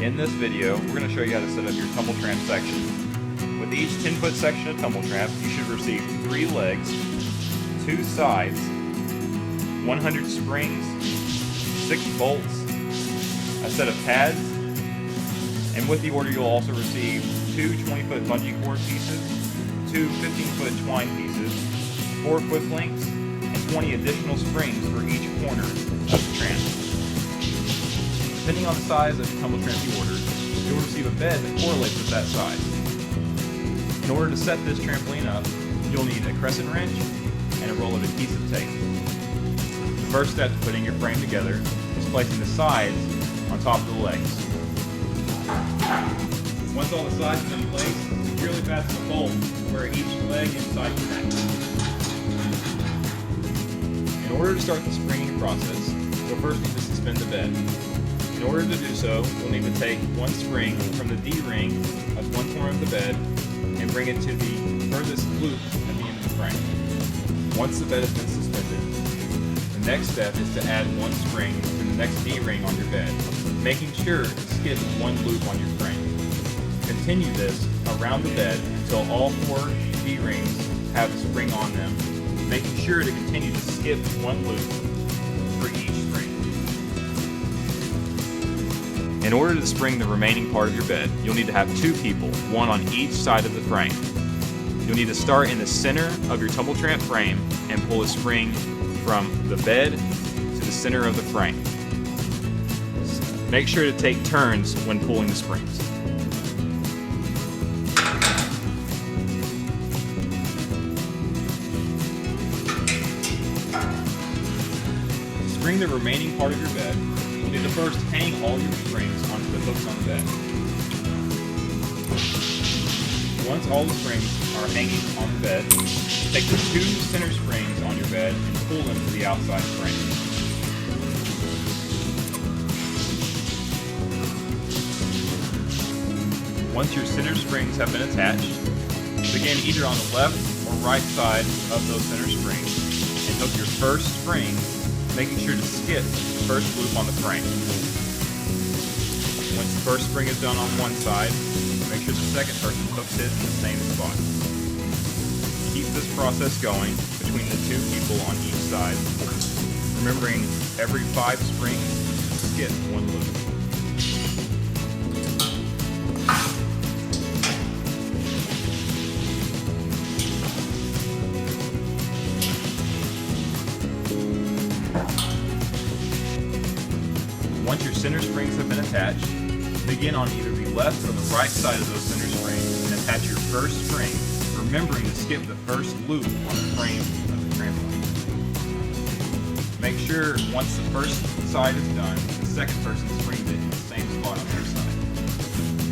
In this video, we're going to show you how to set up your Tumble Tramp section. With each 10-foot section of Tumble Tramp, you should receive 3 legs, 2 sides, 100 springs, 6 bolts, a set of pads, and with the order you'll also receive 2 20-foot bungee cord pieces, 2 15-foot twine pieces, 4 quick links, and 20 additional springs for each corner of the tramp. Depending on the size of the Tumble Tramp you ordered, you'll receive a bed that correlates with that size. In order to set this trampoline up, you'll need a crescent wrench and a roll of adhesive tape. The first step to putting your frame together is placing the sides on top of the legs. Once all the sides are in place, securely fasten the bolt where each leg inside connects. In order to start the springing process, you'll first need to suspend the bed. In order to do so, you'll need to take one spring from the D-ring of one corner of the bed and bring it to the furthest loop at the end of the frame. Once the bed has been suspended, the next step is to add one spring from the next D-ring on your bed, making sure to skip one loop on your frame. Continue this around the bed until all 4 D-rings have a spring on them, making sure to continue to skip one loop for each spring. In order to spring the remaining part of your bed, you'll need to have 2 people, one on each side of the frame. You'll need to start in the center of your Tumble Tramp frame and pull a spring from the bed to the center of the frame. Make sure to take turns when pulling the springs. To spring the remaining part of your bed, you'll need to first hang all your springs onto the hooks on the bed. Once all the springs are hanging on the bed, take the 2 center springs on your bed and pull them to the outside frame. Once your center springs have been attached, begin either on the left or right side of those center springs and hook your first spring, making sure to skip the first loop on the frame. Once the first spring is done on one side, make sure the second person hooks it in the same spot. Keep this process going between the 2 people on each side, remembering every 5 springs, skip one loop. Once your center springs have been attached, begin on either the left or the right side of those center springs and attach your first spring, remembering to skip the first loop on the frame of the trampoline. Make sure once the first side is done, the second person springs it in the same spot on their side.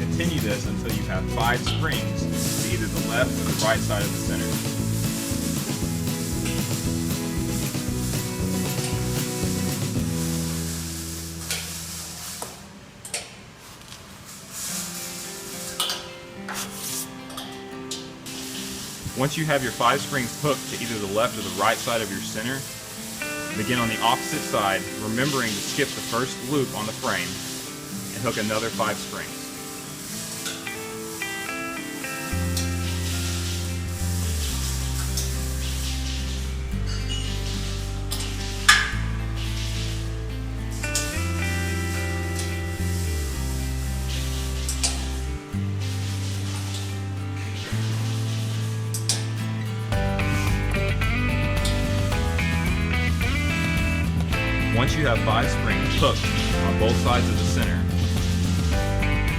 Continue this until you have 5 springs to either the left or the right side of the center. Once you have your 5 springs hooked to either the left or the right side of your center, begin on the opposite side, remembering to skip the first loop on the frame and hook another 5 springs. Once you have 5 springs hooked on both sides of the center,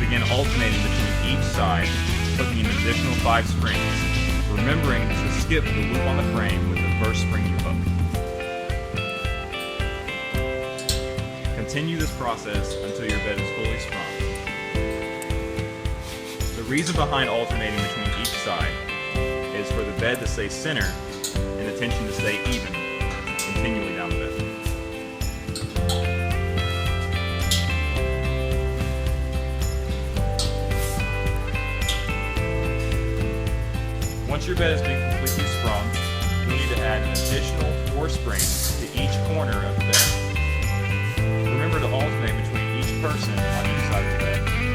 begin alternating between each side, hooking an additional 5 springs, remembering to skip the loop on the frame with the first spring you hook. Continue this process until your bed is fully sprung. The reason behind alternating between each side is for the bed to stay center and the tension to stay even continually down the bed. Once your bed has been completely sprung, you'll need to add an additional 4 springs to each corner of the bed. Remember to alternate between each person on each side of the bed.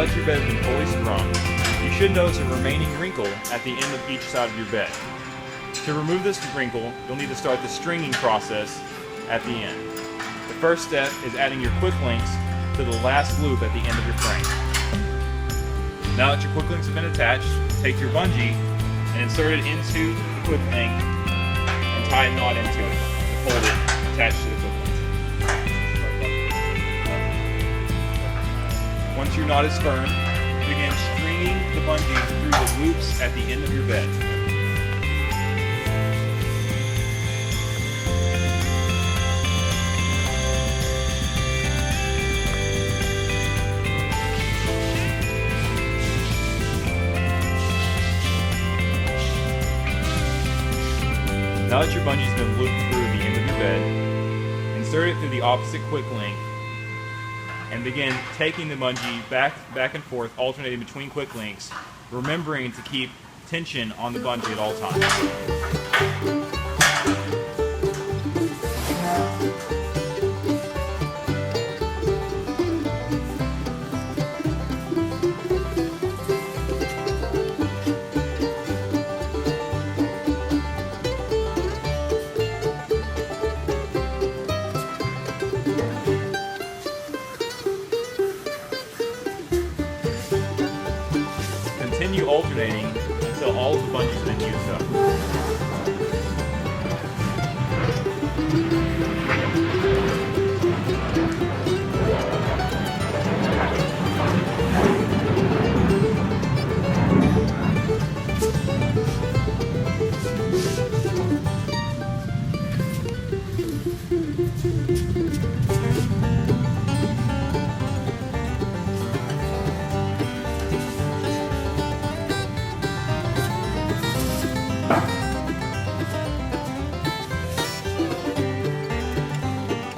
Now that your bed has been fully sprung, you should notice a remaining wrinkle at the end of each side of your bed. To remove this wrinkle, you'll need to start the stringing process at the end. The first step is adding your quick links to the last loop at the end of your frame. Now that your quick links have been attached, take your bungee and insert it into the quick link and tie a knot into it. Hold it attached to the quick link. Once your knot is firm, begin stringing the bungee through the loops at the end of your bed. Now that your bungee's been looped through the end of your bed, insert it through the opposite quick link and begin taking the bungee back and forth, alternating between quick links, remembering to keep tension on the bungee at all times. Continue alternating until all of the bungees have been used up.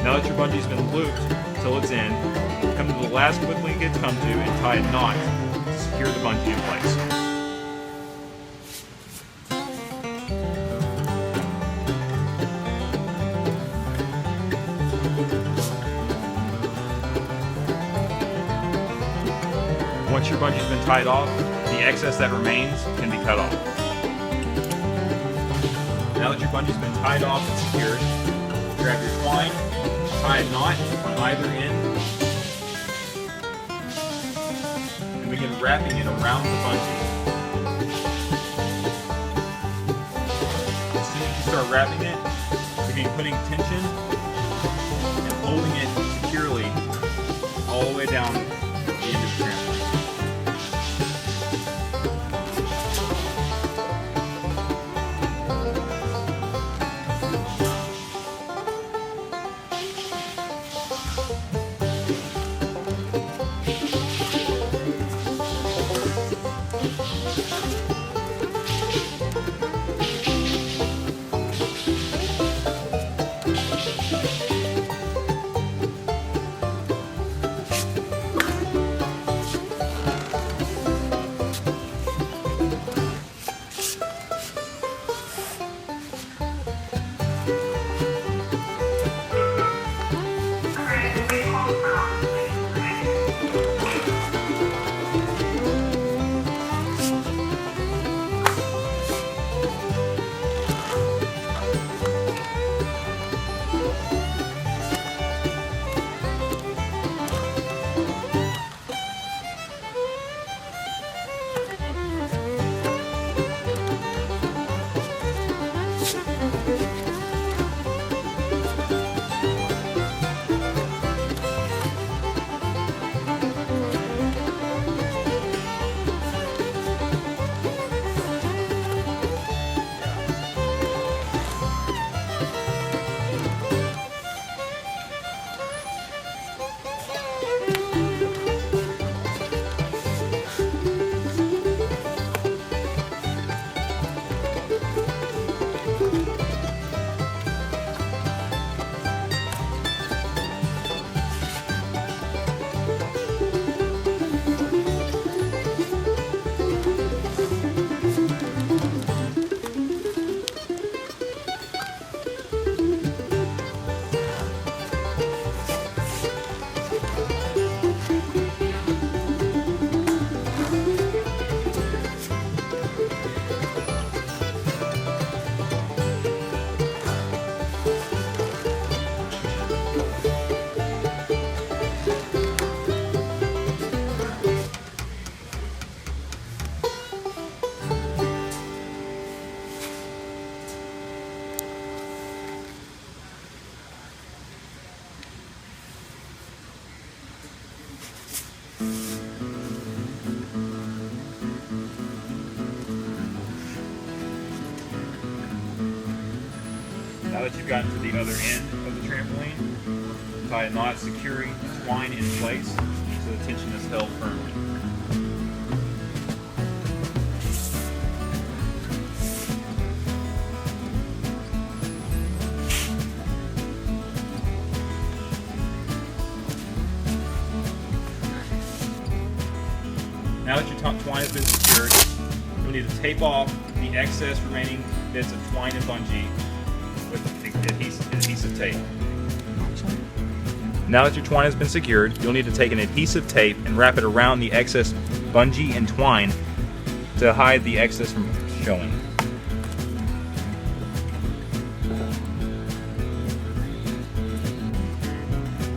Now that your bungee's been looped till its end, come to the last quick link it's come to and tie a knot to secure the bungee in place. Once your bungee's been tied off, the excess that remains can be cut off. Now that your bungee's been tied off and secured, grab your twine, tie a knot on either end, and begin wrapping it around the bungee. As soon as you start wrapping it, begin putting tension and holding it securely all the way down the end of the trampoline. Now that you've gotten to the other end of the trampoline, tie a knot securing the twine in place so the tension is held firmly. Now that your twine has been secured, you'll need to tape off the excess remaining bits of twine and bungee with adhesive tape. Now that your twine has been secured, you'll need to take an adhesive tape and wrap it around the excess bungee and twine to hide the excess from showing.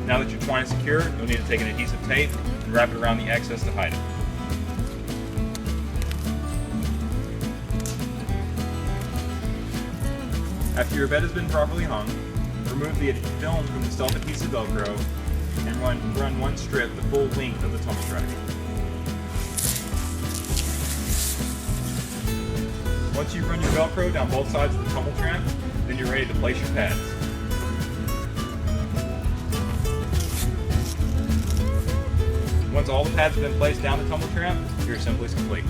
Now that your twine is secure, you'll need to take an adhesive tape and wrap it around the excess to hide it. After your bed has been properly hung, remove the film from the self-adhesive Velcro and run one strip the full length of the tumble track. Once you run your Velcro down both sides of the Tumble Tramp, then you're ready to place your pads. Once all the pads have been placed down the Tumble Tramp, your assembly is complete.